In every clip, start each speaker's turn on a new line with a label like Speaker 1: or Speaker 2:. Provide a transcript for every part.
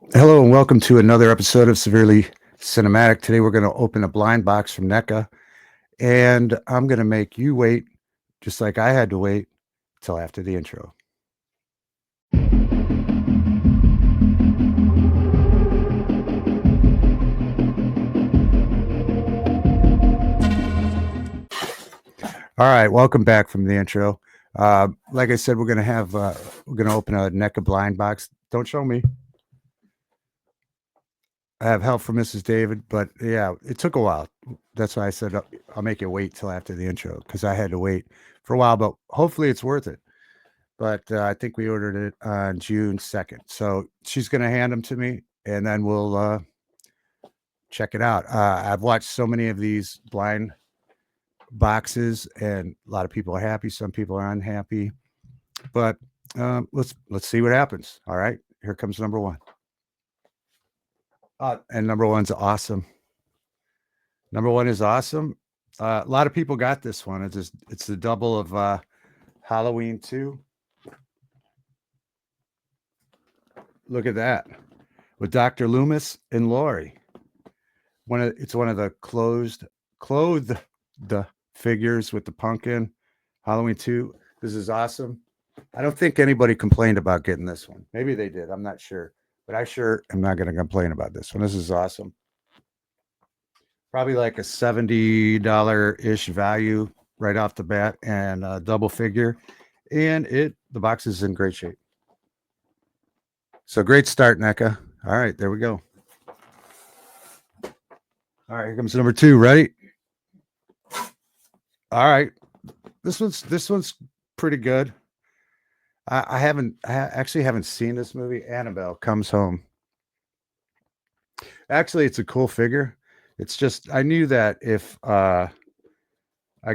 Speaker 1: Hello and welcome to another episode of Severely Cinematic. Today we're going to open a blind box from Neca, and I'm going to make you wait, just like I had to wait till after the intro. All right, welcome back from the intro. Like I said, we're going to open a Neca blind box. Don't show me. I have help from Mrs. David, but yeah, it took a while. That's why I said I'll make you wait till after the intro because I had to wait for a while, but hopefully it's worth it. But I think we ordered it on June 2nd. So she's going to hand them to me and then we'll check it out. I've watched so many of these blind boxes and a lot of people are happy. Some people are unhappy, but let's see what happens. All right, here comes number one. And number one's awesome. Number one is awesome. A lot of people got this one. It's the double of Halloween 2. Look at that with Dr. Loomis and Laurie. It's one of the clothed the figures with the pumpkin. Halloween 2. This is awesome. I don't think anybody complained about getting this one. Maybe they did. I'm not sure. But I sure am not going to complain about this one. This is awesome. Probably like a $70-ish value right off the bat and a double figure. And the box is in great shape. So great start, Neca. All right, there we go. All right, here comes number 2. Ready? All right. This one's pretty good. I actually haven't seen this movie. Annabelle Comes Home. Actually, it's a cool figure. It's just I knew that if I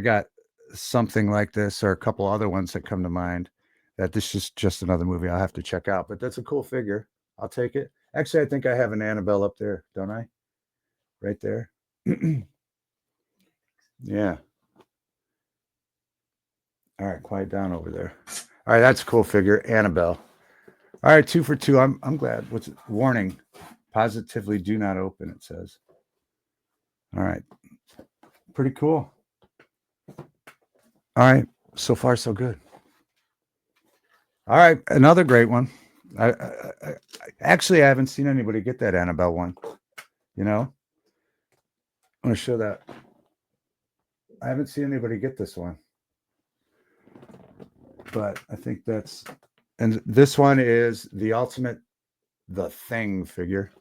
Speaker 1: got something like this or a couple other ones that come to mind, that this is just another movie I'll have to check out. But that's a cool figure. I'll take it. Actually, I think I have an Annabelle up there, don't I? Right there. Yeah. All right, quiet down over there. All right, that's a cool figure, Annabelle. All right, 2 for 2. I'm glad. What's it? Warning: positively do not open. It says. All right, pretty cool. All right, so far so good. All right, another great one. Actually, I haven't seen anybody get that Annabelle one. You know, I'm going to show that. I haven't seen anybody get this one, but I think that's. And this one is the ultimate, the Thing figure.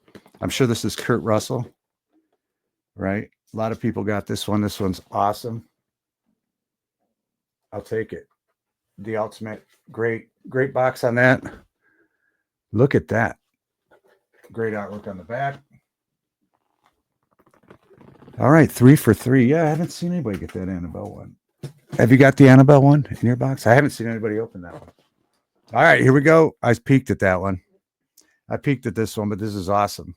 Speaker 1: I'm sure this is Kurt Russell, right? A lot of people got this one. This one's awesome. I'll take it. The ultimate, great box on that. Look at that. Great artwork on the back. All right, 3 for 3. Yeah, I haven't seen anybody get that Annabelle one. Have you got the Annabelle one in your box? I haven't seen anybody open that one. All right, here we go. I peeked at that one. I peeked at this one, but this is awesome.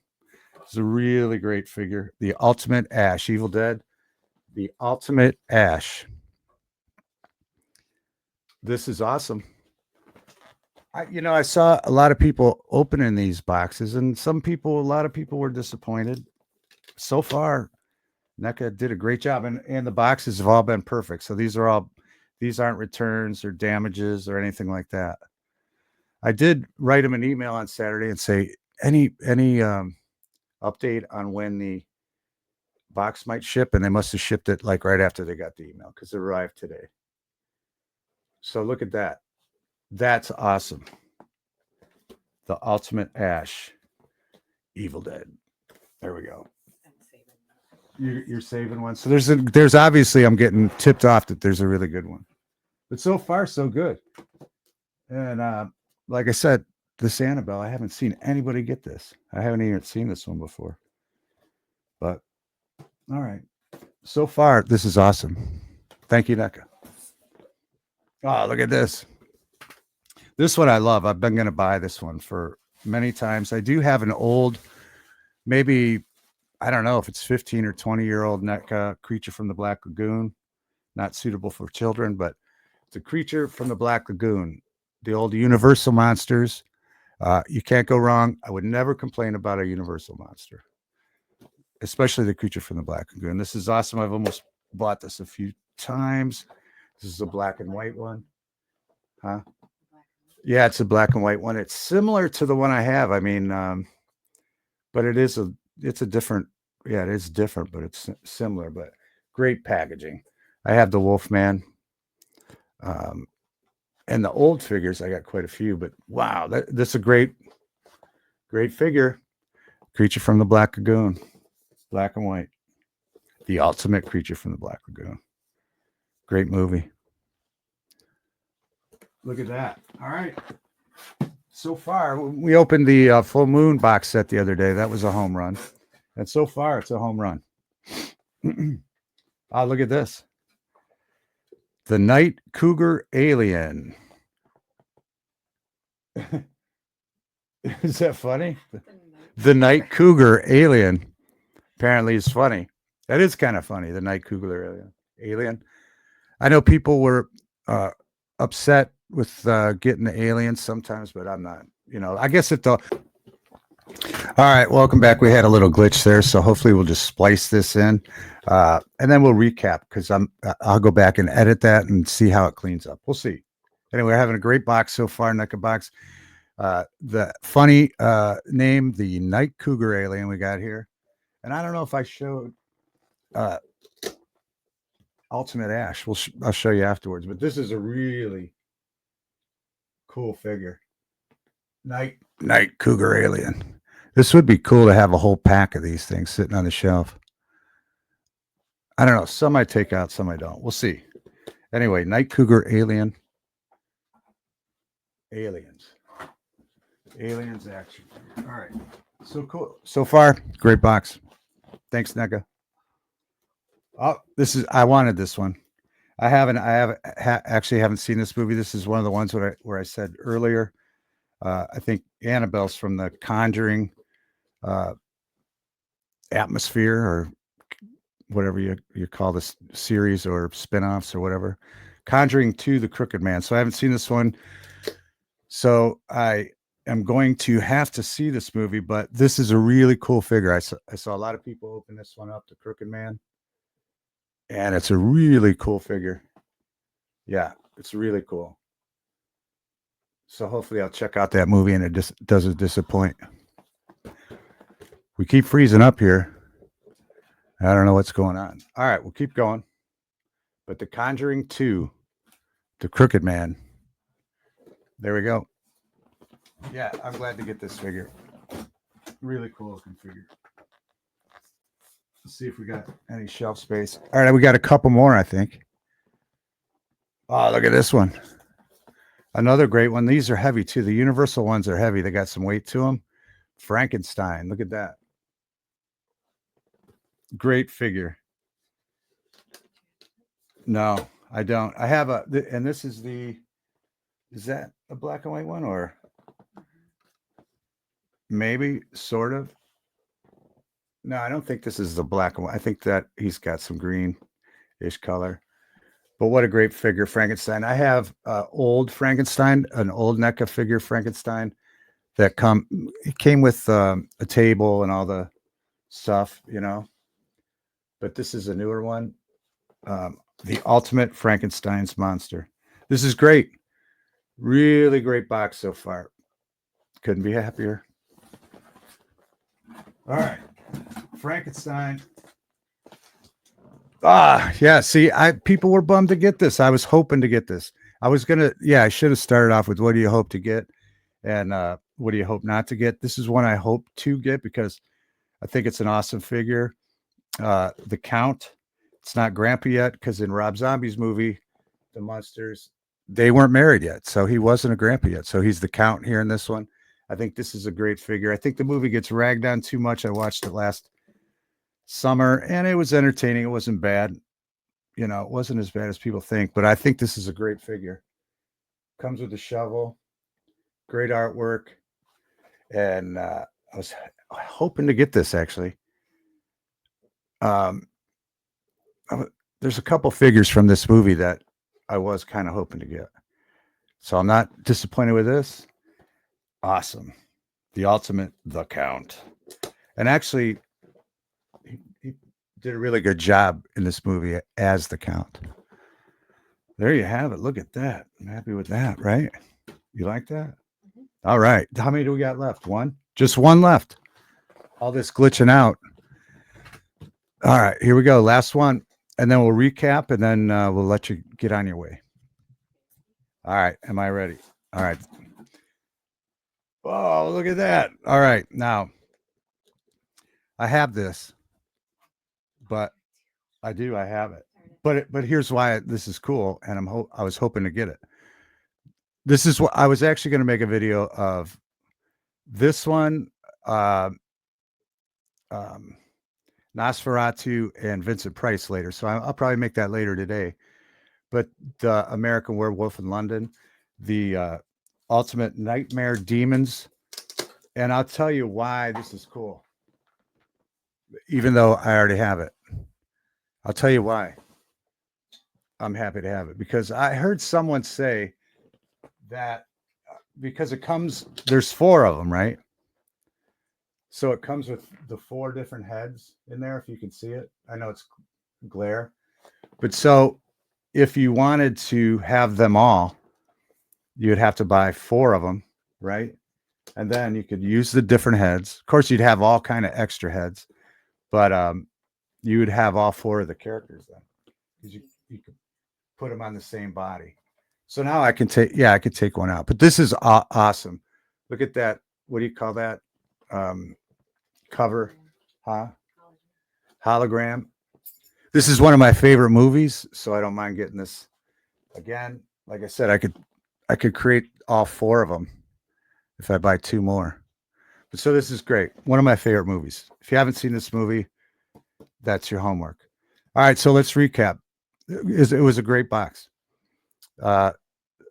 Speaker 1: It's a really great figure. The ultimate Ash, Evil Dead. The ultimate Ash. This is awesome. I saw a lot of people opening these boxes, and a lot of people were disappointed. So far, NECA did a great job, and the boxes have all been perfect. So these aren't returns or damages or anything like that. I did write him an email on Saturday and say any update on when the box might ship, and they must have shipped it like right after they got the email because it arrived today. So look at that. That's awesome. The ultimate Ash, Evil Dead. There we go. You're saving one. So there's obviously I'm getting tipped off that there's a really good one, but so far so good. And like I said, this Annabelle, I haven't seen anybody get this. I haven't even seen this one before. But all right, so far this is awesome. Thank you, NECA. Oh, look at this. This one I love. I've been going to buy this one for many times. I do have an old, maybe, I don't know if it's 15 or 20-year-old NECA Creature from the Black Lagoon. Not suitable for children, but it's a Creature from the Black Lagoon. The old Universal monsters. You can't go wrong. I would never complain about a Universal monster, especially the Creature from the Black Lagoon. This is awesome. I've almost bought this a few times. This is a black and white one. Huh? Yeah, it's a black and white one. It's similar to the one I have. I mean, but it's a different, yeah, it is different, but it's similar, but great packaging. I have the Wolfman. And the old figures, I got quite a few, but wow, this is a great figure. Creature from the Black Lagoon, black and white. The ultimate Creature from the Black Lagoon. Great movie. Look at that. All right. So far, we opened the Full Moon box set the other day. That was a home run. And so far, it's a home run. Oh, look at this. The Night Cougar Alien. Is that funny? The Night Cougar Alien. Apparently is funny. That is kind of funny. The Night Cougar Alien. I know people were upset with getting the aliens sometimes, but I'm not. You know, I guess all right, welcome back. We had a little glitch there, so hopefully we'll just splice this in, and then we'll recap because I'll go back and edit that and see how it cleans up. We'll see. Anyway, we're having a great box so far, Neca box. The funny name, the Night Cougar Alien we got here, and I don't know if I showed Ultimate Ash. I'll show you afterwards, but this is a really cool figure. Night Cougar Alien. This would be cool to have a whole pack of these things sitting on the shelf. I don't know. Some I take out, some I don't. We'll see. Anyway, Night Cougar Alien. Aliens action. All right. So cool. So far, great box. Thanks, Neca. Oh, I wanted this one. I actually haven't seen this movie. This is one of the ones where I said earlier. I think Annabelle's from the Conjuring atmosphere, or whatever you call this series, or spinoffs or whatever. Conjuring 2, The Crooked Man. So I haven't seen this one. So I am going to have to see this movie, but this is a really cool figure. I saw a lot of people open this one up, The Crooked Man. And it's a really cool figure. Yeah, it's really cool. So hopefully I'll check out that movie and it just doesn't disappoint. We keep freezing up here. I don't know what's going on. All right, we'll keep going. But The Conjuring 2, The Crooked Man. There we go. Yeah, I'm glad to get this figure. Really cool looking figure. Let's see if we got any shelf space. All right, we got a couple more, I think. Oh, look at this one. Another great one. These are heavy too. The Universal ones are heavy. They got some weight to them. Frankenstein. Look at that. Great figure. No, I don't. I have and this is is that a black and white one, or maybe sort of? No, I don't think this is the black and white. I think that he's got some green-ish color. But what a great figure, Frankenstein. I have old Frankenstein, an old NECA figure Frankenstein that came with a table and all the stuff, you know. But this is a newer one. The Ultimate Frankenstein's Monster. This is great. Really great box so far. Couldn't be happier. All right. Frankenstein. Yeah. See, people were bummed to get this. I was hoping to get this. I should have started off with what do you hope to get, and what do you hope not to get. This is one I hope to get because I think it's an awesome figure. The Count. It's not Grandpa yet because in Rob Zombie's movie, The Monsters, they weren't married yet, so he wasn't a grandpa yet. So he's the Count here in this one. I think this is a great figure. I think the movie gets ragged on too much. I watched it last summer and it was entertaining. It wasn't bad. You know, it wasn't as bad as people think, but I think this is a great figure. Comes with a shovel, great artwork. And I was hoping to get this actually. There's a couple figures from this movie that I was kind of hoping to get. So I'm not disappointed with this. Awesome. The ultimate, the Count. And actually, he did a really good job in this movie as the Count. There you have it. Look at that. I'm happy with that, right? You like that? All right. How many do we got left? One? Just one left. All this glitching out. All right. Here we go. Last one. And then we'll recap and then we'll let you get on your way. All right. Am I ready? All right. Oh, look at that. All right. Now, I have this, but I have it. But here's why this is cool, and I was hoping to get it. This is what I was actually going to make a video of this one, Nosferatu and Vincent Price later. So I'll probably make that later today. But the American Werewolf in London, the Ultimate Nightmare Demons, and I'll tell you why this is cool. Even though I already have it, I'll tell you why I'm happy to have it, because I heard someone say that because there's 4 of them, right? So it comes with the 4 different heads in there, if you can see it. I know it's glare, but so if you wanted to have them all, you'd have to buy 4 of them, right? And then you could use the different heads. Of course, you'd have all kind of extra heads, but you would have all 4 of the characters then, because you could put them on the same body. So now I can take one out. But this is awesome. Look at that. What do you call that? Cover, huh? Hologram. This is one of my favorite movies, so I don't mind getting this again. Like I said, I could create all 4 of them if I buy 2 more. But so this is great. One of my favorite movies. If you haven't seen this movie, that's your homework. All right, so let's recap. It was a great box.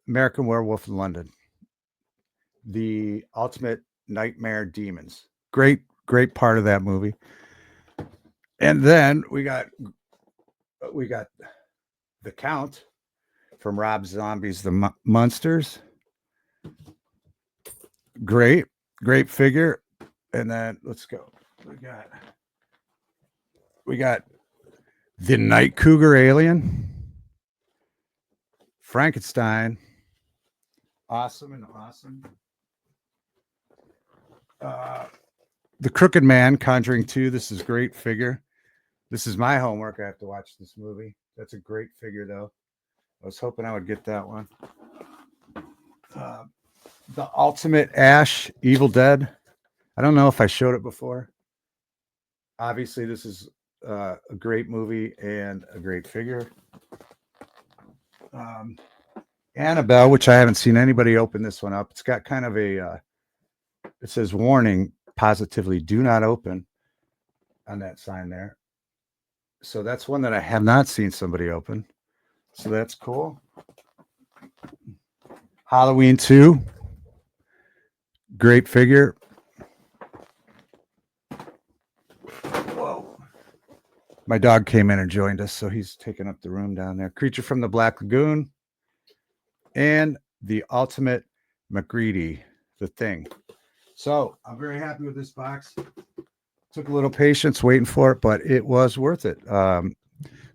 Speaker 1: American Werewolf in London, the Ultimate Nightmare Demons. Great part of that movie. And then we got the Count from Rob Zombie's The Munsters. Great figure. And then let's go. We got the Night Cougar Alien, Frankenstein. Awesome. The Crooked Man, Conjuring 2. This is great figure. This is my homework. I have to watch this movie. That's a great figure, though. I was hoping I would get that one. The Ultimate Ash, Evil Dead. I don't know if I showed it before. Obviously, this is a great movie and a great figure. Annabelle, which I haven't seen anybody open this one up. It's got kind of a, it says warning, positively do not open on that sign there. So that's one that I have not seen somebody open. So that's cool. Halloween 2. Great figure. Whoa. My dog came in and joined us, so he's taking up the room down there. Creature from the Black Lagoon. And the Ultimate MacReady, The Thing. So I'm very happy with this box. Took a little patience waiting for it, but it was worth it.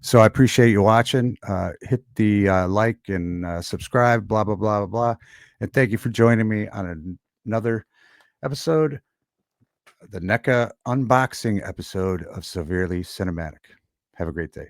Speaker 1: So I appreciate you watching. Hit the like and subscribe, blah, blah, blah, blah, blah. And thank you for joining me on another episode, the NECA unboxing episode of Severely Cinematic. Have a great day.